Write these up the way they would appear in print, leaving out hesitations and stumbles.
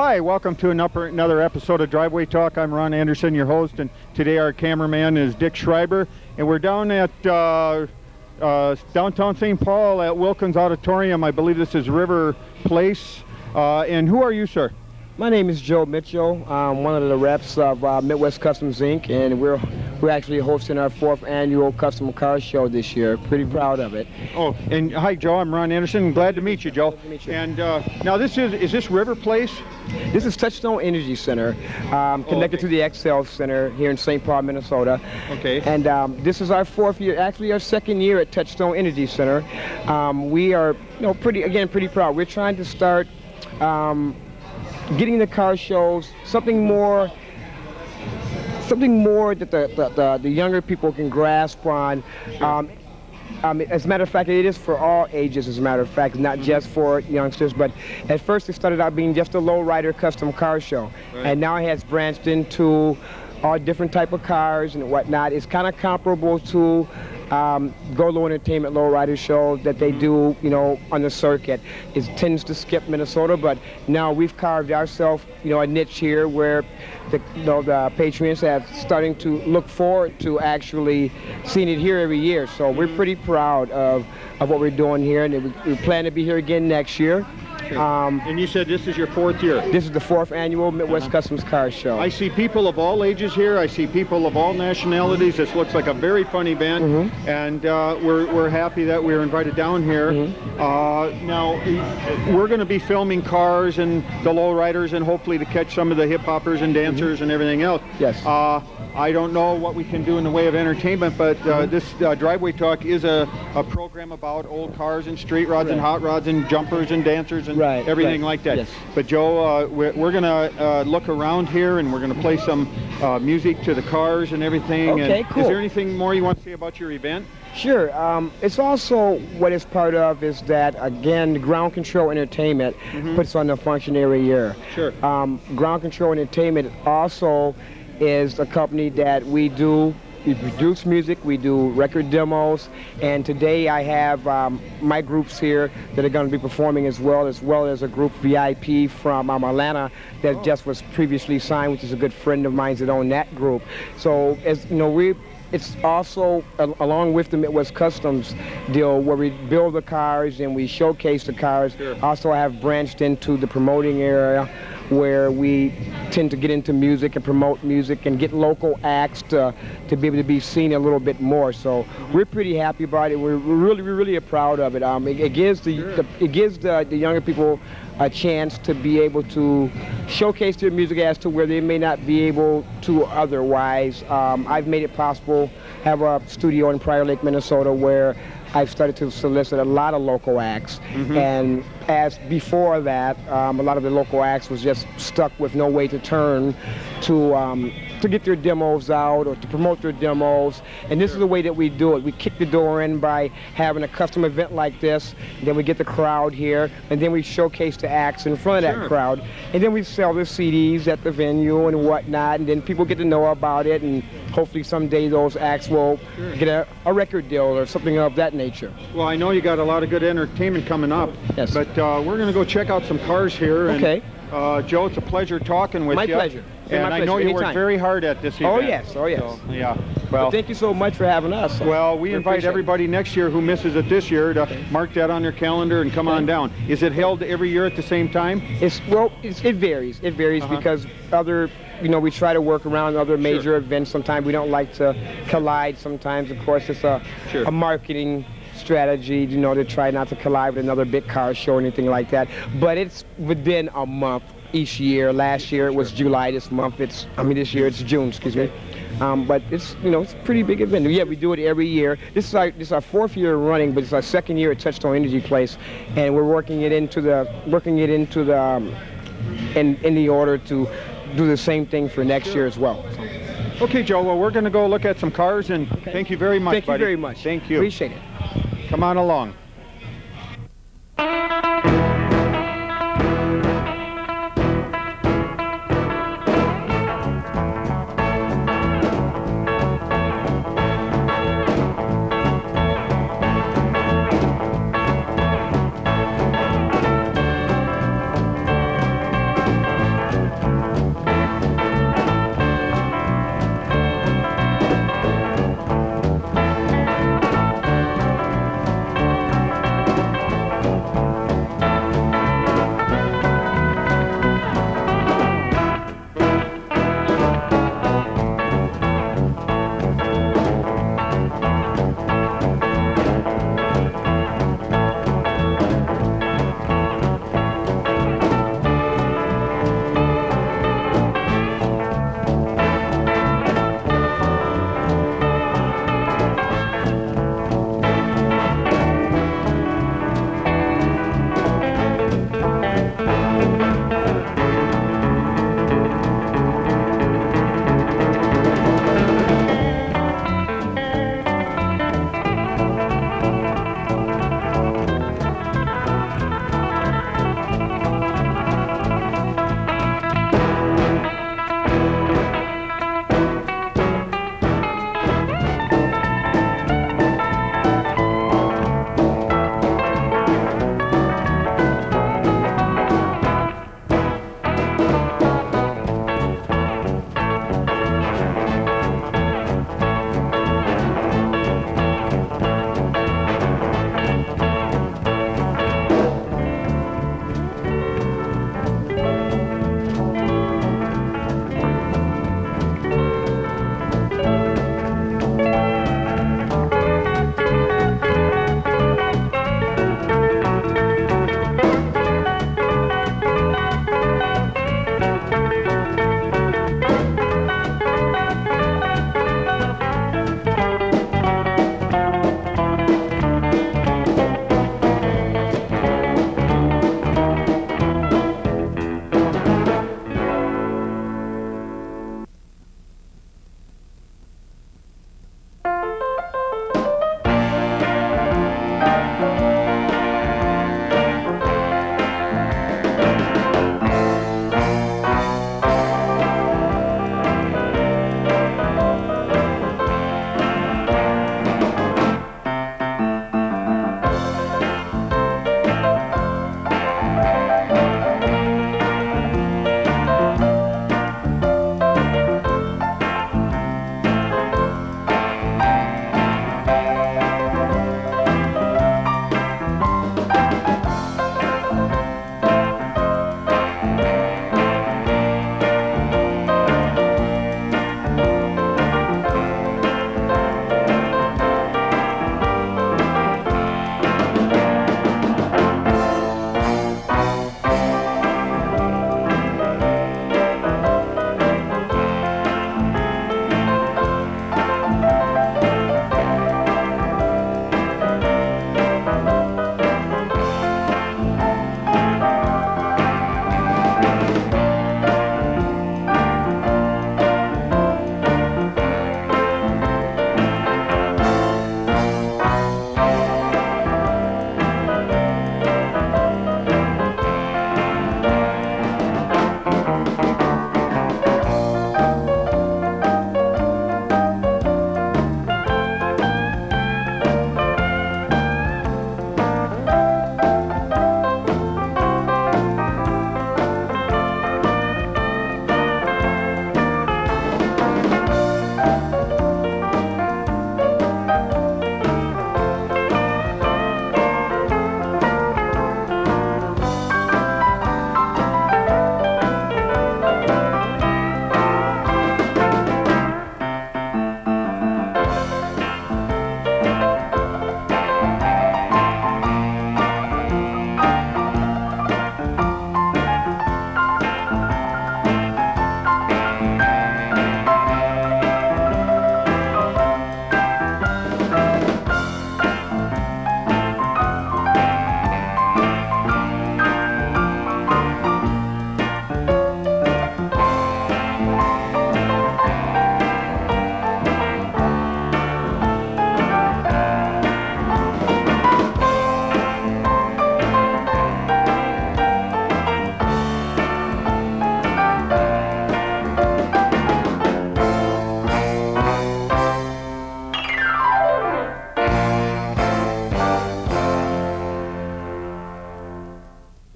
Hi, welcome to another episode of Driveway Talk. I'm Ron Anderson, your host, and today our cameraman is Dick Schreiber, and we're down at downtown St. Paul at Wilkins Auditorium. I believe this is River Place. And who are you, sir? My name is Joe Mitchell. I'm one of the reps of Midwest Customs Inc., and we're actually hosting our 4th annual custom car show this year. Pretty proud of it. Oh, and hi, Joe. I'm Ron Anderson. Glad to meet you, Joe. Glad to meet you. And now is this River Place? This is Touchstone Energy Center, connected to the Excel Center here in St. Paul, Minnesota. Okay. And this is our 4th year, actually our 2nd year at Touchstone Energy Center. We are, pretty proud. We're trying to start getting the car shows something more that the younger people can grasp on. As a matter of fact, it is for all ages, as a matter of fact, not just for youngsters, but at first it started out being just a LowRider custom car show. Right. And now it has branched into all different type of cars and whatnot. It's kind of comparable to Go Low Entertainment LowRider show that they do, on the circuit. It tends to skip Minnesota, but now we've carved ourselves, a niche here where the patrons have starting to look forward to actually seeing it here every year. So we're pretty proud of what we're doing here, and we plan to be here again next year. Okay. And you said this is your 4th year? This is the 4th annual Midwest Customs Car Show. I see people of all ages here. I see people of all nationalities. This looks like a very fun event, and we're happy that we were invited down here. Now, we're going to be filming cars and the lowriders, and hopefully to catch some of the hip-hoppers and dancers and everything else. Yes. I don't know what we can do in the way of entertainment, but this Driveway Talk is a program about old cars and street rods and hot rods and jumpers and dancers and everything like that. Yes. But Joe, we're going to look around here, and we're going to play some music to the cars and everything. Okay, and cool. Is there anything more you want to say about your event? Sure. It's also what it's part of is that, again, Ground Control Entertainment puts on the function every year. Sure. Ground Control Entertainment also is a company that we produce music, we do record demos, and today I have my groups here that are going to be performing as well as a group VIP from Atlanta that just was previously signed, which is a good friend of mine that owned that group. So, as you know, it's also, along with the Midwest Customs deal, where we build the cars and we showcase the cars. Sure. Also, I have branched into the promoting area, where we tend to get into music and promote music and get local acts to be able to be seen a little bit more. So we're pretty happy about it. We're really proud of it. It gives the younger people a chance to be able to showcase their music as to where they may not be able to otherwise. I've made it possible, have a studio in Prior Lake, Minnesota, where I've started to solicit a lot of local acts, and as before that, a lot of the local acts was just stuck with no way to turn to get their demos out or to promote their demos. And this is the way that we do it. We kick the door in by having a custom event like this, then we get the crowd here, and then we showcase the acts in front of that crowd, and then we sell the CDs at the venue and whatnot, and then people get to know about it, and hopefully someday those acts will get a record deal or something of that nature. Well, I know you got a lot of good entertainment coming up. Yes. But we're going to go check out some cars here. Okay. And, Joe, it's a pleasure talking with you. My pleasure. And I know you worked very hard at this event. Oh, yes. Oh, yes. So, yeah. Well, thank you so much for having us. Well, we invite everybody next year who misses it this year to mark that on their calendar and come on down. Is it held every year at the same time? It varies. It varies because we try to work around other major events. Sometimes we don't like to collide. Sometimes, of course, it's a marketing strategy, to try not to collide with another big car show or anything like that. But it's within a month each year. Last year it was July. This year it's June, excuse me. But it's it's a pretty big event. Yeah, we do it every year. This is our 4th year running, but it's our 2nd year at Touchstone Energy Place, and we're working it into the in the order to do the same thing for next year as well. Okay, Joe. Well, we're going to go look at some cars, and thank you very much, buddy. Thank you very much. Thank you. Appreciate it. Come on along.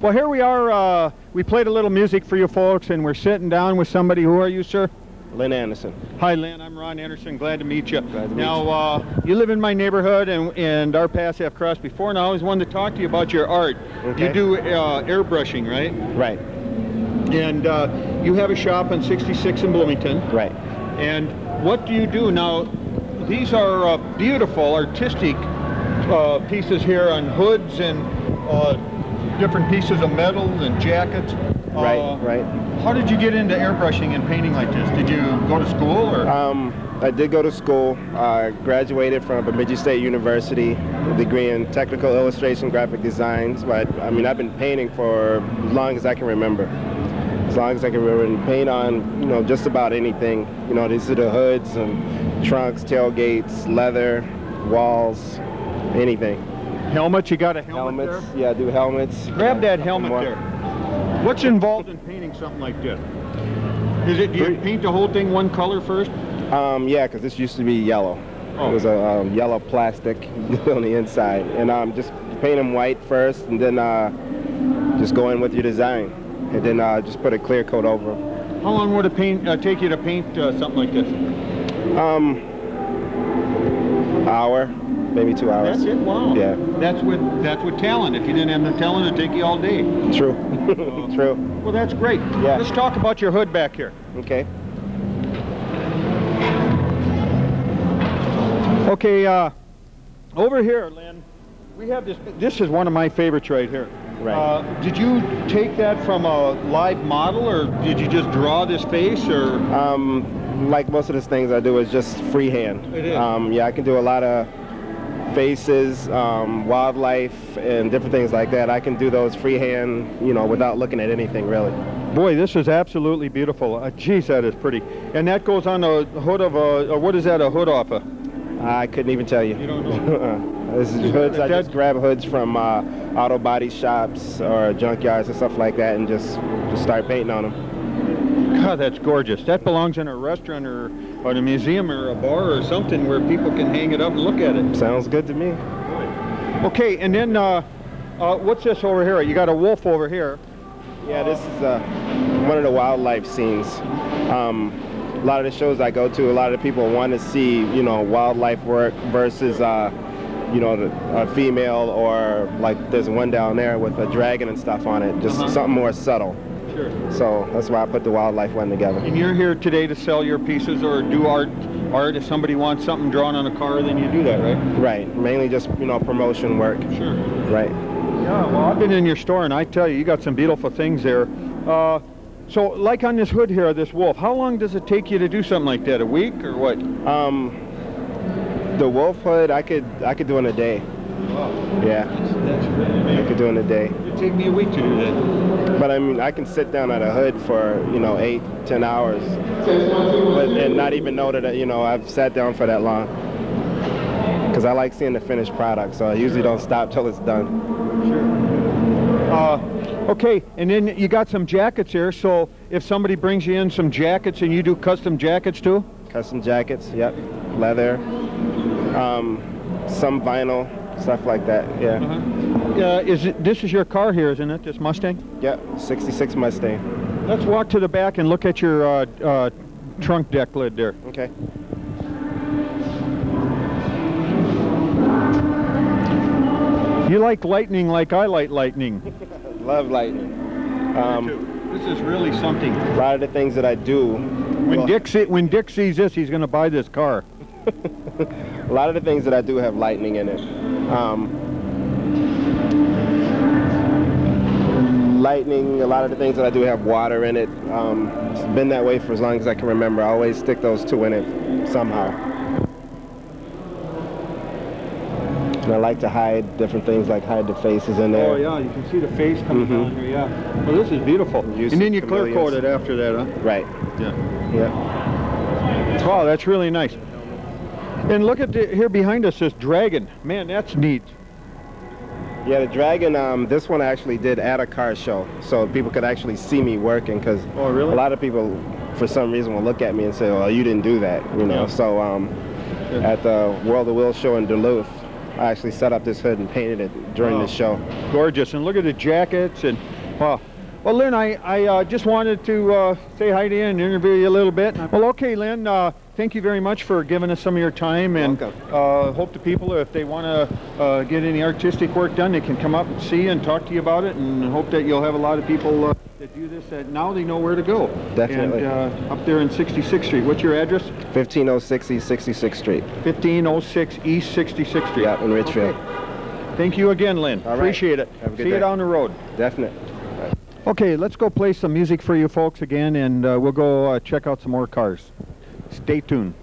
Well, here we are. We played a little music for you folks, and we're sitting down with somebody. Who are you, sir? Lynn Anderson. Hi, Lynn. I'm Ron Anderson. Glad to meet you. Glad to meet now, you live in my neighborhood, and our paths have crossed before, and I always wanted to talk to you about your art. Okay. You do airbrushing, right? Right. And you have a shop on 66 in Bloomington. Right. And what do you do now? These are beautiful, artistic pieces here on hoods and different pieces of metal and jackets. Right. How did you get into airbrushing and painting like this? Did you go to school, or? I did go to school. I graduated from Bemidji State University, a degree in technical illustration, graphic designs. But I mean, I've been painting for as long as I can remember. As long as I can remember, and paint on, just about anything. These are the hoods and trunks, tailgates, leather, walls, anything. Helmet? You got a helmet Helmets? there? Yeah, I do helmets. Grab that helmet more. there. What's involved in painting something like this? Do you paint the whole thing one color first? Yeah, because this used to be yellow. Oh. It was a yellow plastic on the inside, and just paint them white first, and then just go in with your design, and then just put a clear coat over them. How long would it take you to paint something like this? Hour, maybe 2 hours. That's it? Wow. Yeah. That's with talent. If you didn't have the talent, it'd take you all day. True. True. Well, that's great. Yeah. Let's talk about your hood back here. Okay. Okay, over here, Lynn, we have this. This is one of my favorites right here. Right. Did you take that from a live model, or did you just draw this face, or? Like most of the things I do is just freehand. It is. Yeah, I can do a lot of faces, wildlife, and different things like that. I can do those freehand, without looking at anything really. Boy, this is absolutely beautiful. Geez, that is pretty. And that goes on the hood of a. What is that? A hood off a? I couldn't even tell you. You don't know. This is hoods. I just grab hoods from auto body shops or junkyards and stuff like that, and just start painting on them. God, that's gorgeous. That belongs in a restaurant or in a museum or a bar or something where people can hang it up and look at it. Sounds good to me. Okay, and then what's this over here? You got a wolf over here. Yeah, this is one of the wildlife scenes. A lot of the shows I go to, a lot of the people want to see, wildlife work versus, a female, or like there's one down there with a dragon and stuff on it, just something more subtle. Sure. So that's why I put the wildlife one together. And you're here today to sell your pieces or do art. If somebody wants something drawn on a car, then you do that, right? Right. Mainly just, promotion work. Sure. Right. Yeah, well, I've been in your store, and I tell you, you got some beautiful things there. So, like on this hood here, this wolf, how long does it take you to do something like that? A week or what? The wolf hood, I could do in a day. Wow. Yeah. That's really amazing. I could do in a day. It'd take me a week to do that. But I mean, I can sit down at a hood for, 8-10 hours, and not even know that, I've sat down for that long. Because I like seeing the finished product, so I usually don't stop till it's done. Sure. Okay, and then you got some jackets here, so if somebody brings you in some jackets, and you do custom jackets too? Custom jackets, yep. Leather, some vinyl, stuff like that, yeah. This is your car here, isn't it, this Mustang? Yep, 66 Mustang. Let's walk to the back and look at your trunk deck lid there. Okay. You like lightning like I like lightning. Love lightning. This is really something. A lot of the things that I do. When Dick sees this, he's going to buy this car. A lot of the things that I do have lightning in it. Lightning, a lot of the things that I do have water in it. It's been that way for as long as I can remember. I always stick those two in it somehow. And I like to hide different things, like hide the faces in there. Oh yeah, you can see the face coming down here, yeah. Well, this is beautiful. And then you clear coat it after that, huh? Right. Yeah. Yeah. Wow, that's really nice. And look at here behind us, this dragon. Man, that's neat. Yeah, the dragon, this one I actually did at a car show, so people could actually see me working, because oh, really? A lot of people, for some reason, will look at me and say, well, you didn't do that, Yeah. So at the World of Wheels show in Duluth, I actually set up this hood and painted it during the show. Gorgeous. And look at the jackets. And wow. Well, Lynn, I just wanted to say hi to you and interview you a little bit. Well, okay, Lynn, thank you very much for giving us some of your time. And hope the people, if they want to get any artistic work done, they can come up and see you and talk to you about it. And hope that you'll have a lot of people that do this that now they know where to go. Definitely. And up there in 66th Street. What's your address? 1506 East 66th Street. 1506 East 66th Street. Yeah, in Richfield. Okay. Thank you again, Lynn. All right. Appreciate it. Have a good See day. you down the road. Definitely. Okay, let's go play some music for you folks again, and we'll go check out some more cars. Stay tuned.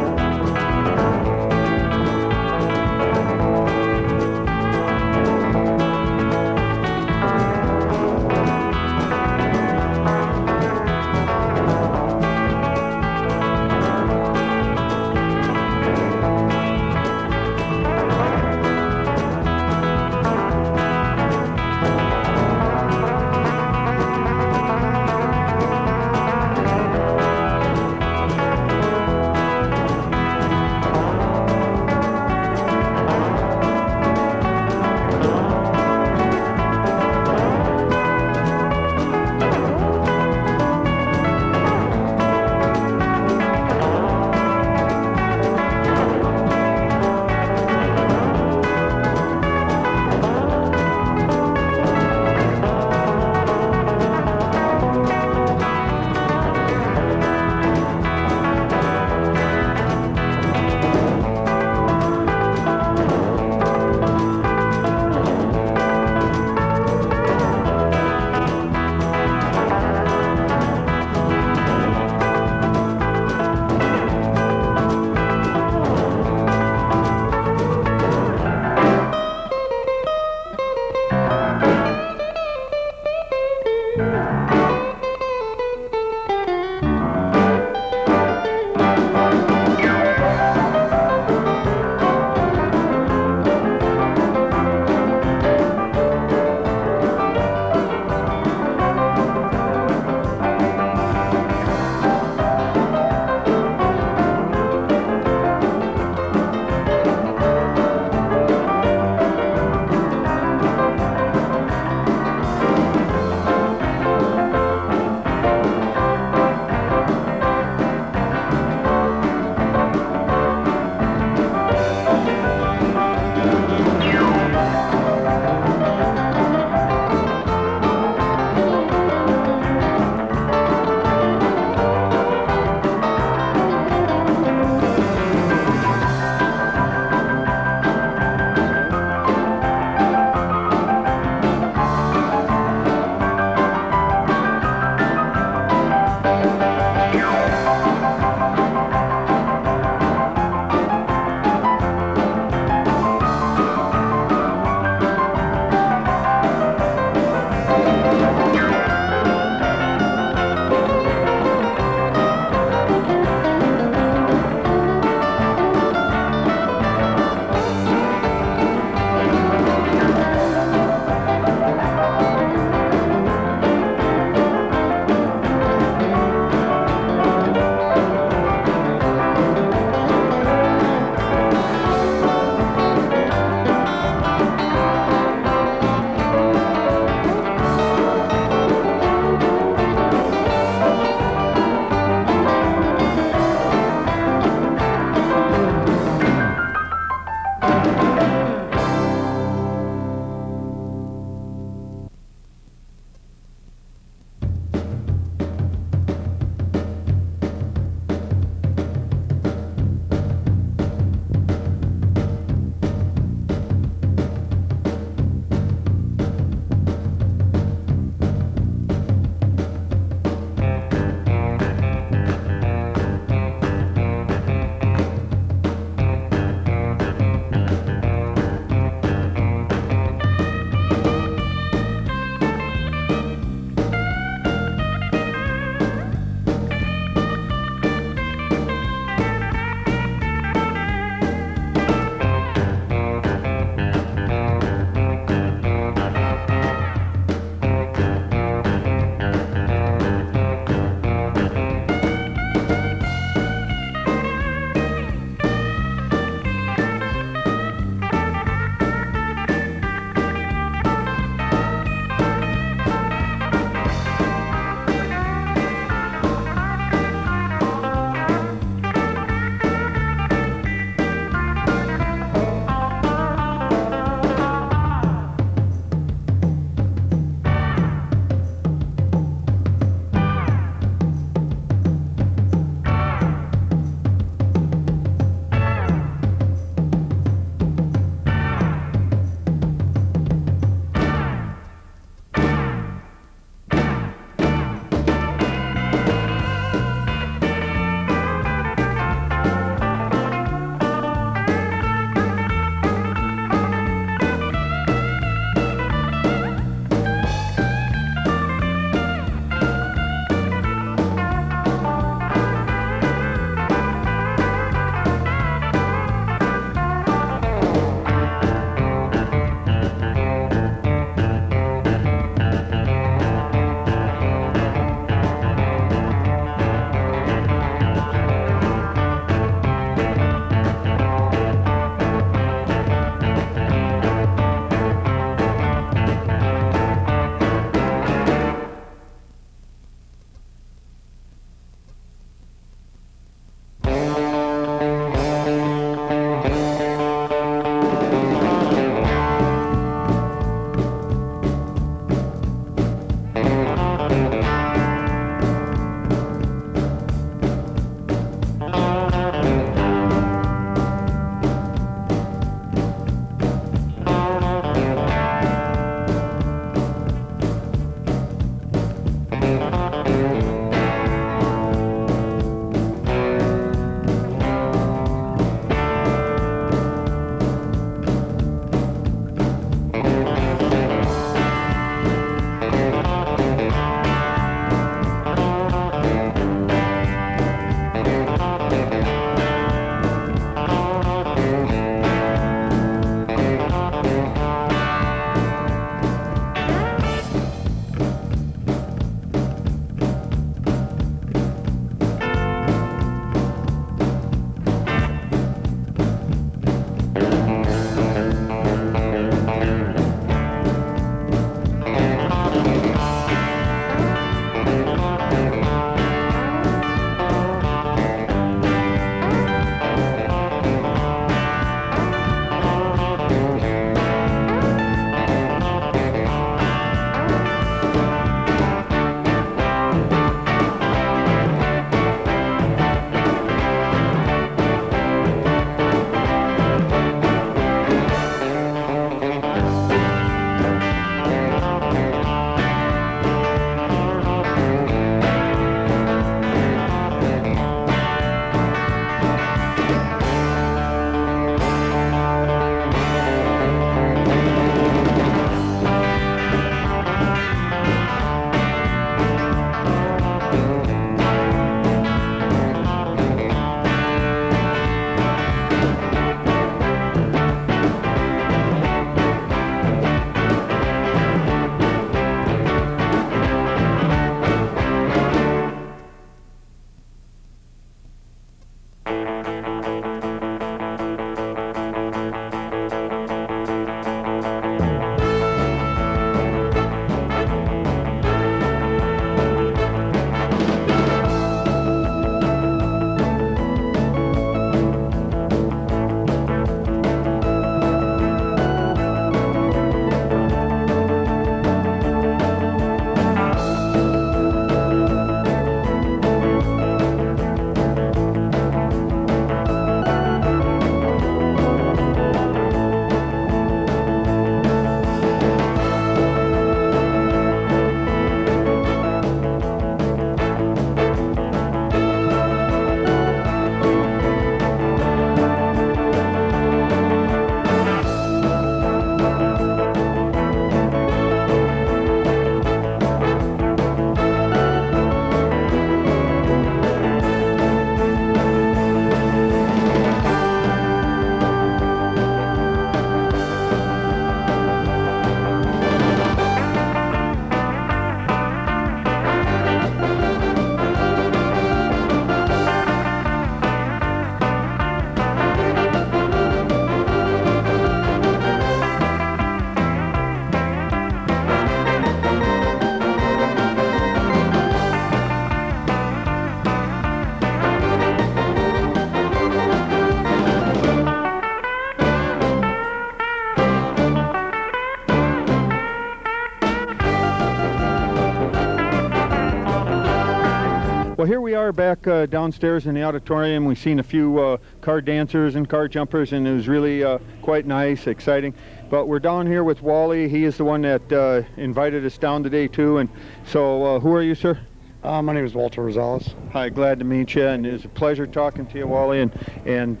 Well, here we are back downstairs in the auditorium. We've seen a few car dancers and car jumpers, and it was really quite nice, exciting. But we're down here with Wally. He is the one that invited us down today, too. And so, who are you, sir? My name is Walter Rosales. Hi, glad to meet you, and it's a pleasure talking to you, Wally. And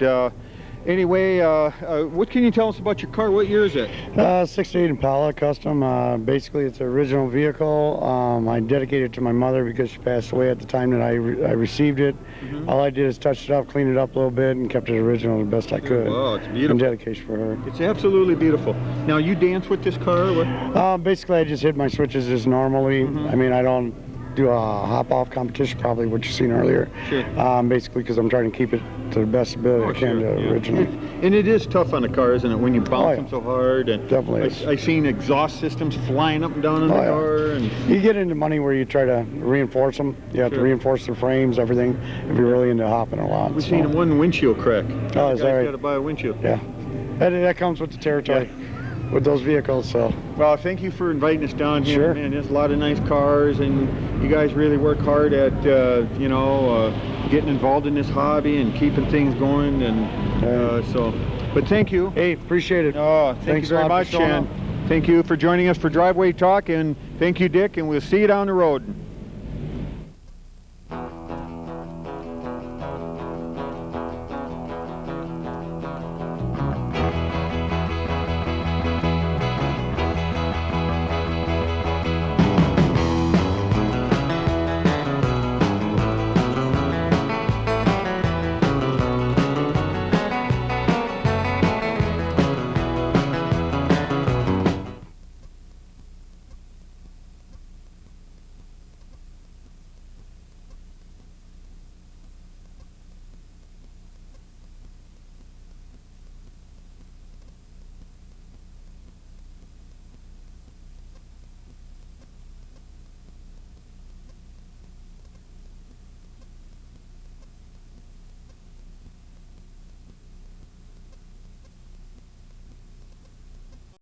anyway, what can you tell us about your car? What year is it? 68 Impala Custom. Basically, it's an original vehicle. I dedicated it to my mother because she passed away at the time that I received it. All I did is touch it up, clean it up a little bit, and kept it original the best I could. Wow, it's beautiful. In dedication for her. It's absolutely beautiful. Now, you dance with this car? Or what? Basically, I just hit my switches as normally. I mean, I don't do a hop-off competition, probably what you've seen earlier. Sure. Basically, because I'm trying to keep it to the best ability I can to originally. And it is tough on the car, isn't it, when you bounce them so hard? And Definitely is. I've seen exhaust systems flying up and down in the car. And you get into money where you try to reinforce them. You have to reinforce the frames, everything, if you're really into hopping a lot. We've seen one windshield crack. Oh, is that right? Got to buy a windshield. Yeah. That comes with the territory. With those vehicles, so. Well, thank you for inviting us down here. Sure. Man, there's a lot of nice cars, and you guys really work hard at, getting involved in this hobby and keeping things going, and but thank you. Hey, appreciate it. Oh, thank Thanks you very a lot much, for showing and thank you for joining us for Driveway Talk, and thank you, Dick, and we'll see you down the road.